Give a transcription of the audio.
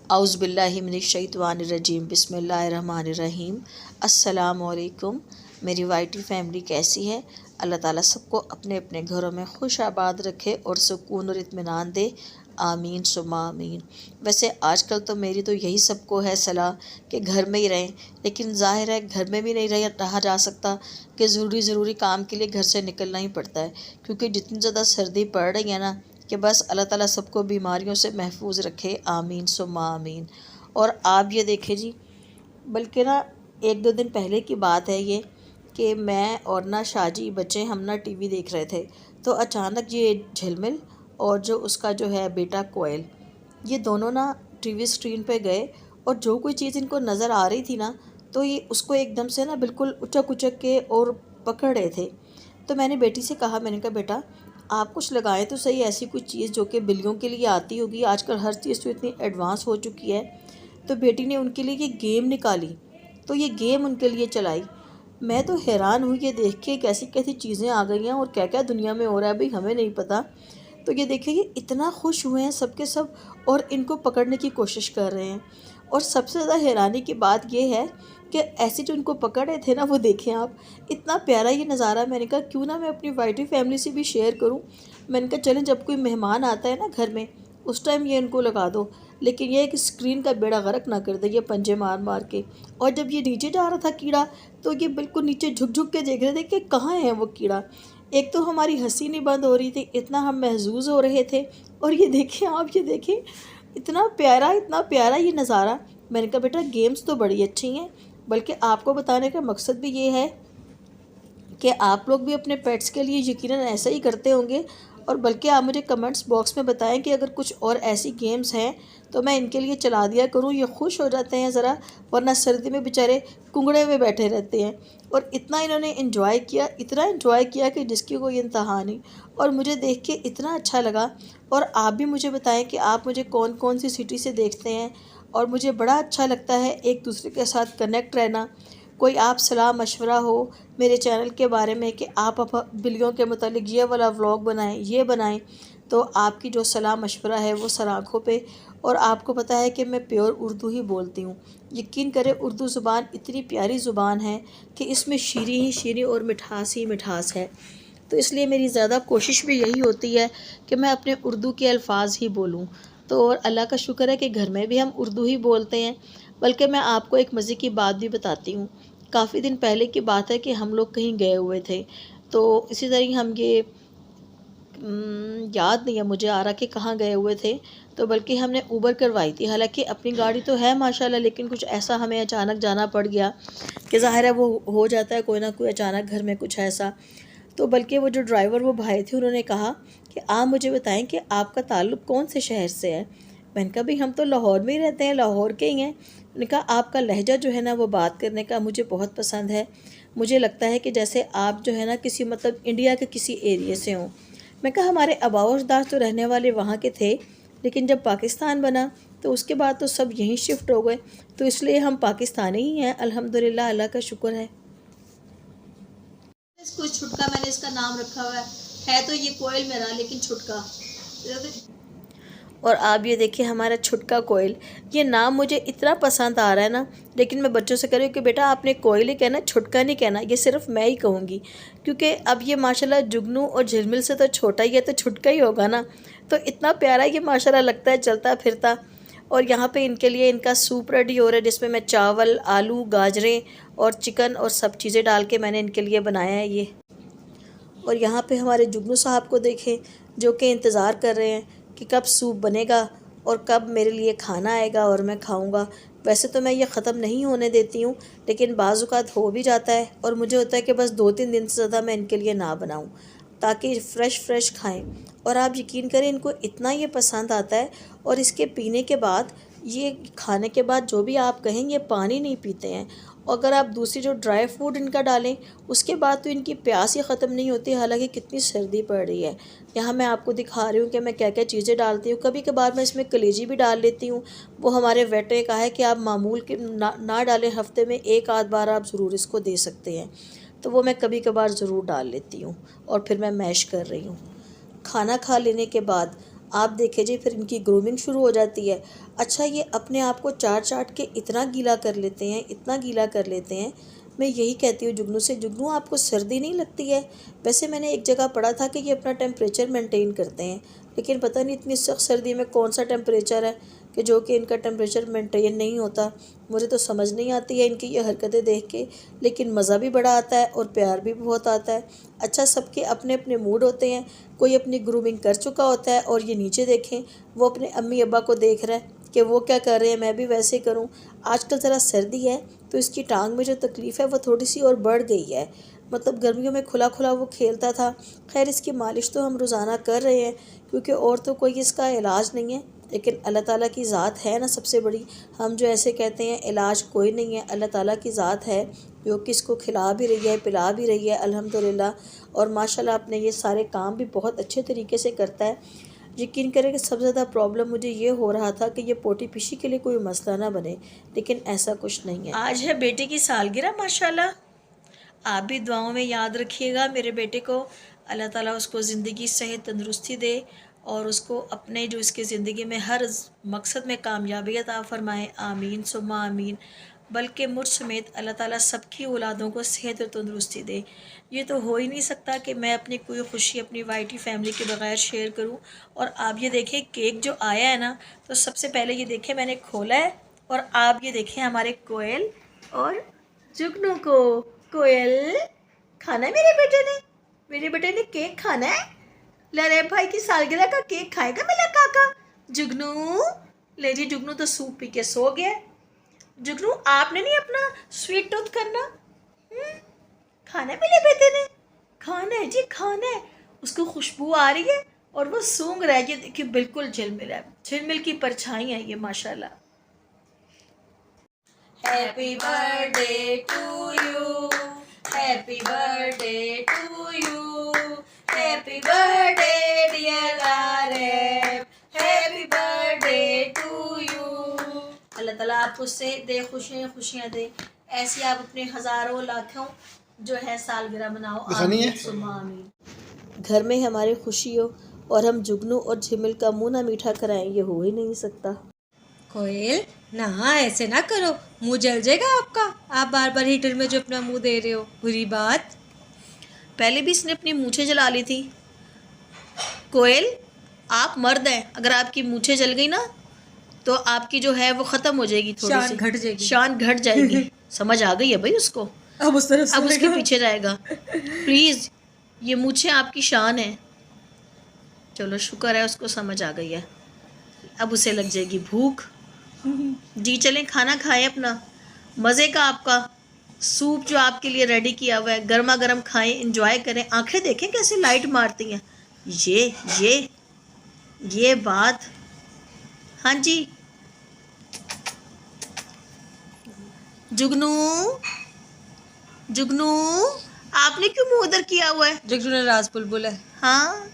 औज़ुबिल्लाहिमिनश्शैतानिर्रजीम बिस्मिल्लाहिर्रहमानिर्रहीम। अस्सलामुअलैकुम। मेरी वाइटी फैमिली कैसी है? अल्लाह ताला सबको अपने अपने घरों में खुश आबाद रखे और सुकून और इत्मीनान दे। आमीन सुम्मा आमीन। वैसे आजकल तो मेरी तो यही सबको है सलाह कि घर में ही रहें, लेकिन ज़ाहिर है घर में भी नहीं रहा जा सकता कि ज़रूरी काम के लिए घर से निकलना ही पड़ता है, क्योंकि जितनी ज़्यादा सर्दी पड़ रही है ना कि बस अल्लाह ताला सबको बीमारियों से महफूज रखे। आमीन सुम्मा आमीन। और आप ये देखें जी, बल्कि ना 1-2 दिन पहले की बात है ये कि मैं और ना शाजी बच्चे हम ना टीवी देख रहे थे, तो अचानक ये झिलमिल और जो उसका जो है बेटा कोयल, ये दोनों ना टीवी स्क्रीन पे गए और जो कोई चीज़ इनको नज़र आ रही थी ना, तो ये उसको एकदम से ना बिल्कुल उचक उचक के और पकड़ रहे थे। तो मैंने बेटी से कहा, मैंने कहा बेटा आप कुछ लगाएं तो सही ऐसी कुछ चीज़ जो कि बिल्लियों के लिए आती होगी, आजकल हर चीज़ तो इतनी एडवांस हो चुकी है। तो बेटी ने उनके लिए ये गेम निकाली, तो ये गेम उनके लिए चलाई। मैं तो हैरान हुई ये देख के कैसी कैसी चीज़ें आ गई हैं और क्या क्या दुनिया में हो रहा है भाई हमें नहीं पता। तो ये देखिए ये इतना खुश हुए हैं सब के सब और इनको पकड़ने की कोशिश कर रहे हैं। और सबसे ज़्यादा हैरानी की बात ये है कि ऐसे जो इनको पकड़ रहे थे ना, वो देखें आप, इतना प्यारा ये नज़ारा। मैंने कहा क्यों ना मैं अपनी वाइटी फैमिली से भी शेयर करूं। मैंने कहा चलें जब कोई मेहमान आता है ना घर में, उस टाइम ये इनको लगा दो, लेकिन ये है कि स्क्रीन का बेड़ा गर्क ना कर दे ये पंजे मार मार के। और जब ये नीचे जा रहा था कीड़ा, तो ये बिल्कुल नीचे झुक झुक के देख रहे थे कि कहाँ है वो कीड़ा। एक तो हमारी हंसी नहीं बंद हो रही थी, इतना हम महजूज हो रहे थे। और ये देखें आप, ये देखें इतना प्यारा ये नज़ारा। मैंने कहा बेटा गेम्स तो बड़ी अच्छी हैं, बल्कि आपको बताने का मकसद भी ये है कि आप लोग भी अपने पेट्स के लिए यकीनन ऐसा ही करते होंगे। और बल्कि आप मुझे कमेंट्स बॉक्स में बताएं कि अगर कुछ और ऐसी गेम्स हैं तो मैं इनके लिए चला दिया करूं, ये खुश हो जाते हैं ज़रा, वरना सर्दी में बेचारे कुंगड़े हुए बैठे रहते हैं। और इतना इन्होंने इन्जॉय किया, इतना इन्जॉय किया कि जिसकी कोई इंतहा नहीं। और मुझे देख के इतना अच्छा लगा। और आप भी मुझे बताएं कि आप मुझे कौन कौन सी सिटी से देखते हैं। और मुझे बड़ा अच्छा लगता है एक दूसरे के साथ कनेक्ट रहना। कोई आप सलाह मशवरा हो मेरे चैनल के बारे में कि आप बिल्लियों के मुतालिक ये वाला व्लॉग बनाएं, ये बनाएं, तो आपकी जो सलाह मशवरा है वो सराखों पे। और आपको पता है कि मैं प्योर उर्दू ही बोलती हूँ। यकीन करें उर्दू ज़ुबान इतनी प्यारी ज़ुबान है कि इसमें शीरी ही शीरी और मिठास ही मिठास है। तो इसलिए मेरी ज़्यादा कोशिश भी यही होती है कि मैं अपने उर्दू के अल्फाज ही बोलूँ। तो और अल्लाह का शुक्र है कि घर में भी हम उर्दू ही बोलते हैं। बल्कि मैं आपको एक मज़े की बात भी बताती हूँ। काफ़ी दिन पहले की बात है कि हम लोग कहीं गए हुए थे, तो इसी तरह हम ये याद नहीं है मुझे आ रहा कि कहाँ गए हुए थे। तो बल्कि हमने ऊबर करवाई थी, हालांकि अपनी गाड़ी तो है माशाल्लाह, लेकिन कुछ ऐसा हमें अचानक जाना पड़ गया कि ज़ाहिर है वो हो जाता है कोई ना कोई अचानक घर में कुछ ऐसा। तो बल्कि वो जो ड्राइवर वो भाई थे, उन्होंने कहा कि आप मुझे बताएं कि आपका ताल्लुक़ कौन से शहर से है। मैंने कहा भाई हम तो लाहौर में ही रहते हैं, लाहौर के ही हैं। उन्होंने कहा आपका लहजा जो है ना वो बात करने का मुझे बहुत पसंद है, मुझे लगता है कि जैसे आप जो है ना किसी मतलब इंडिया के किसी एरिए से हों। मैं कहा हमारे आबाओ अजदाद तो रहने वाले वहाँ के थे, लेकिन जब पाकिस्तान बना तो उसके बाद तो सब यहीं शिफ्ट हो गए, तो इसलिए हम पाकिस्तानी ही हैं अल्हम्दुलिल्लाह, अल्लाह का शुक्र है। इसको छुटका मैंने इसका नाम रखा हुआ है तो ये कोयल मेरा, लेकिन छुटका। और आप ये देखिए हमारा छुटका कोयल, ये नाम मुझे इतना पसंद आ रहा है ना, लेकिन मैं बच्चों से कह रही हूँ कि बेटा आपने कोयल ही कहना, छुटका नहीं कहना, ये सिर्फ मैं ही कहूँगी, क्योंकि अब ये माशाल्लाह जुगनू और झिलमिल से तो छोटा ही है, तो छुटका ही होगा ना। तो इतना प्यारा ये माशाल्लाह लगता है चलता फिरता। और यहाँ पे इनके लिए इनका सूप रेडी हो रहा है, जिसमें मैं चावल, आलू, गाजरें और चिकन और सब चीज़ें डाल के मैंने इनके लिए बनाया है ये। और यहाँ पे हमारे जुगनू साहब को देखें जो कि इंतज़ार कर रहे हैं कि कब सूप बनेगा और कब मेरे लिए खाना आएगा और मैं खाऊंगा। वैसे तो मैं ये ख़त्म नहीं होने देती हूँ, लेकिन बाज़-औक़ात हो भी जाता है और मुझे होता है कि बस 2-3 दिन से ज़्यादा मैं इनके लिए ना बनाऊँ, ताकि फ़्रेश खाएँ। और आप यकीन करें इनको इतना ये पसंद आता है। और इसके पीने के बाद, ये खाने के बाद जो भी आप कहें, ये पानी नहीं पीते हैं। और अगर आप दूसरी जो ड्राई फ्रूट इनका डालें उसके बाद तो इनकी प्यास ही ख़त्म नहीं होती, हालांकि कितनी सर्दी पड़ रही है। यहाँ मैं आपको दिखा रही हूँ कि मैं क्या क्या चीज़ें डालती हूँ। कभी कभार मैं इसमें कलेजी भी डाल लेती हूँ। वो हमारे वेट ने कहा है कि आप मामूल के ना डालें, हफ्ते में एक आध बार आप ज़रूर इसको दे सकते हैं। तो वो मैं कभी कभार ज़रूर डाल लेती हूँ। और फिर मैं मैश कर रही हूँ। खाना खा लेने के बाद आप देखे जी फिर इनकी ग्रूमिंग शुरू हो जाती है। अच्छा ये अपने आप को चाट चाट के इतना गीला कर लेते हैं, इतना गीला कर लेते हैं। मैं यही कहती हूँ जुगनू से, जुगनू आपको सर्दी नहीं लगती है? वैसे मैंने एक जगह पढ़ा था कि ये अपना टेम्परेचर मेंटेन करते हैं, लेकिन पता नहीं इतनी सख्त सर्दी में कौन सा टेम्परेचर है कि जो कि इनका टेम्परेचर मेंटेन नहीं होता। मुझे तो समझ नहीं आती है इनकी ये हरकतें देख के, लेकिन मज़ा भी बड़ा आता है और प्यार भी बहुत आता है। अच्छा सबके अपने अपने मूड होते हैं, कोई अपनी ग्रूमिंग कर चुका होता है और ये नीचे देखें वो अपने अम्मी अब्बा को देख रहा है कि वो क्या कर रहे हैं, मैं भी वैसे करूं। आजकल ज़रा सर्दी है तो इसकी टांग में जो तकलीफ़ है वो थोड़ी सी और बढ़ गई है। मतलब गर्मियों में खुला खुला वो खेलता था। खैर इसकी मालिश तो हम रोज़ाना कर रहे हैं क्योंकि और तो कोई इसका इलाज नहीं है, लेकिन अल्लाह ताला की ज़ात है ना सबसे बड़ी। हम जो ऐसे कहते हैं इलाज कोई नहीं है, अल्लाह ताला की ज़ात है जो कि इसको खिला भी रही है, पिला भी रही है अल्हम्दुलिल्लाह। और माशाल्लाह अपने ये सारे काम भी बहुत अच्छे तरीके से करता है। यकीन करें कि सबसे ज़्यादा प्रॉब्लम मुझे ये हो रहा था कि ये पोटी पिशी के लिए कोई मसला ना बने, लेकिन ऐसा कुछ नहीं है। आज है बेटे की सालगिरह माशाल्लाह। आप भी दुआओं में याद रखिएगा मेरे बेटे को। अल्लाह ताला उसको ज़िंदगी सेहत तंदुरुस्ती दे और उसको अपने जो इसकी ज़िंदगी में हर मकसद में कामयाबी अता फ़रमाए। आमीन सुम्मा आमीन। बल्कि मुझ समेत अल्लाह ताला सबकी औलादों को सेहत और तंदुरुस्ती दे। ये तो हो ही नहीं सकता कि मैं अपनी कोई खुशी अपनी वाइटी फैमिली के बगैर शेयर करूं। और आप ये देखें केक जो आया है ना, तो सबसे पहले ये देखें मैंने खोला है और आप ये देखें हमारे कोयल और जुगनू को। कोयल खाना है मेरे बेटे ने केक खाना है। लरे भाई की सालगिरह का केक खाएगा मेरा काका। जुगनू ले जी, जुगनू तो सूप पी के सो गया। जुगनू आपने नहीं अपना स्वीट टूथ करना? खाना है मेरे बेटे ने, खाना है जी खाना है। उसको खुशबू आ रही है और वो सूंघ रहा है। ये देखिए बिल्कुल झिलमिल है, झिलमिल की परछाई है ये माशाल्लाह। Happy birthday to you, happy birthday to you, happy birthday dear Aref, happy birthday to you. अल्लाह ताला आपको से दे खुशियाँ खुशियाँ दे। ऐसी आप अपने हज़ारों लाखों जो है सालगिरह मनाओ। आमीन सुम्मा आमीन। घर में हमारी खुशी हो और हम जुगनू और झिमिल का मुंह ना मीठा कराएं, ये हो ही नहीं सकता। कोयल ना ऐसे ना करो, मुंह जल जाएगा आपका। आप बार बार हीटर में जो अपना मुंह दे रहे हो, बुरी बात। पहले भी इसने अपनी मूछें जला ली थी। कोयल आप मर्द हैं, अगर आपकी मूछें जल गई ना तो आपकी जो है वो ख़त्म हो जाएगी, थोड़ी सी शान घट जाएगी, शान घट जाएगी। समझ आ गई है भाई उसको, अब उस तरफ अब उसके पीछे जाएगा। प्लीज़ ये मूछें आपकी शान है। चलो शुक्र है उसको समझ आ गई है, अब उसे लग जाएगी भूख। जी चलें खाना खाएं अपना, मज़े का आपका सूप जो आपके लिए रेडी किया हुआ है गर्मा गर्म खाएं, इंजॉय करें। आंखें देखें कैसे लाइट मारती हैं। ये बात। हाँ जी जुगनू, जुगनू आपने क्यों मुंह उधर किया हुआ है? जुगनू ने राज बुलबुल है। हाँ